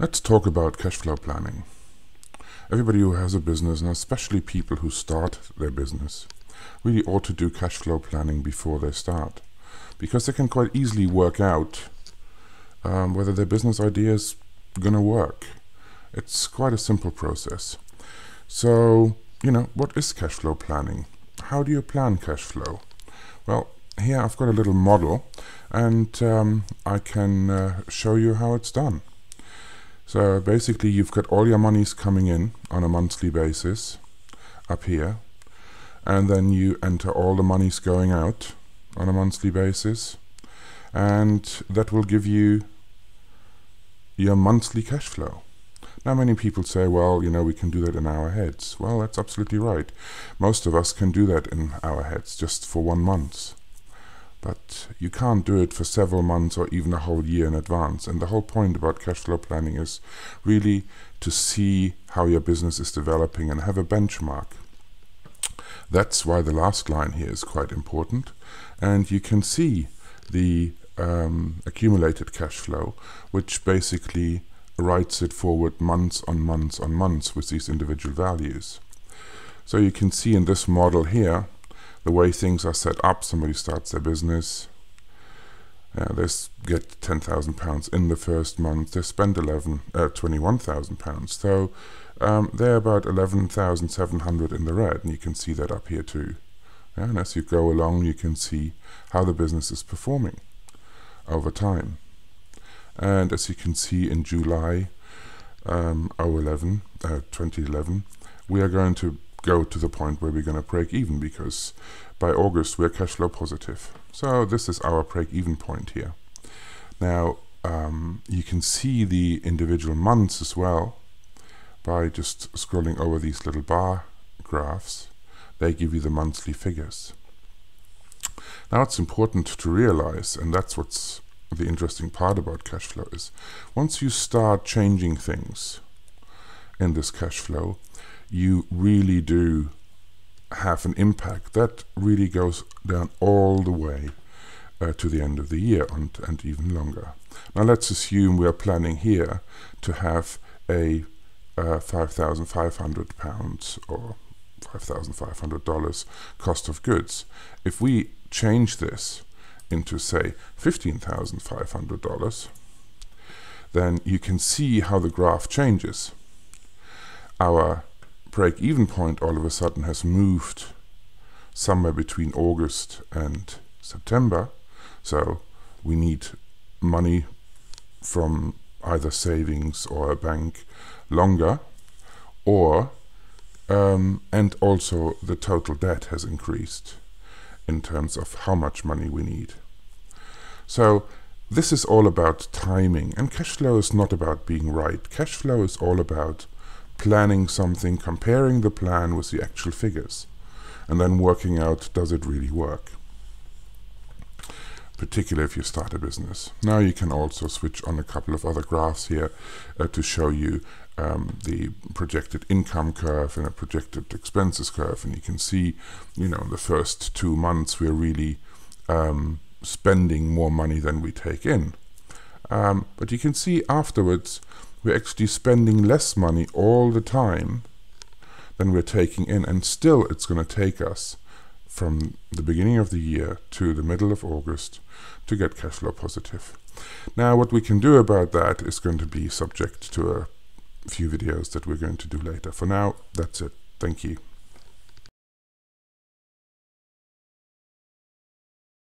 Let's talk about cash flow planning. Everybody who has a business, and especially people who start their business, really ought to do cash flow planning before they start, because they can quite easily work out whether their business idea is going to work. It's quite a simple process. So, what is cash flow planning? How do you plan cash flow? Well, here I've got a little model, and I can show you how it's done. So basically you've got all your monies coming in on a monthly basis up here, and then you enter all the monies going out on a monthly basis, and that will give you your monthly cash flow. Now many people say, well, we can do that in our heads. Well, that's absolutely right. Most of us can do that in our heads just for 1 month. But you can't do it for several months or even a whole year in advance. And the whole point about cash flow planning is really to see how your business is developing and have a benchmark. That's why the last line here is quite important. And you can see the accumulated cash flow, which basically writes it forward months on months on months with these individual values. So you can see in this model here the way things are set up. Somebody starts their business, they get £10,000 in the first month, they spend £21,000, so they're about 11,700 in the red, and you can see that up here too. And as you go along, you can see how the business is performing over time. And as you can see, in July 2011, we are going to go to the point where we're going to break even, because by August we're cash flow positive. So this is our break even point here. Now you can see the individual months as well by just scrolling over these little bar graphs. They give you the monthly figures. Now it's important to realize, and that's what's the interesting part about cash flow, is once you start changing things in this cash flow, you really do have an impact that really goes down all the way to the end of the year and even longer. Now let's assume we are planning here to have a £5,500 or $5,500 cost of goods. If we change this into, say, $15,500, then you can see how the graph changes. Our break-even point all of a sudden has moved somewhere between August and September, so we need money from either savings or a bank longer, or and also the total debt has increased in terms of how much money we need. So this is all about timing, and cash flow is not about being right. Cash flow is all about planning something, comparing the plan with the actual figures, and then working out, does it really work? Particularly if you start a business. Now you can also switch on a couple of other graphs here to show you the projected income curve and a projected expenses curve, and you can see, in the first 2 months we're really spending more money than we take in. But you can see afterwards we're actually spending less money all the time than we're taking in, and still it's going to take us from the beginning of the year to the middle of August to get cash flow positive. Now what we can do about that is going to be subject to a few videos that we're going to do later. For now, that's it. Thank you.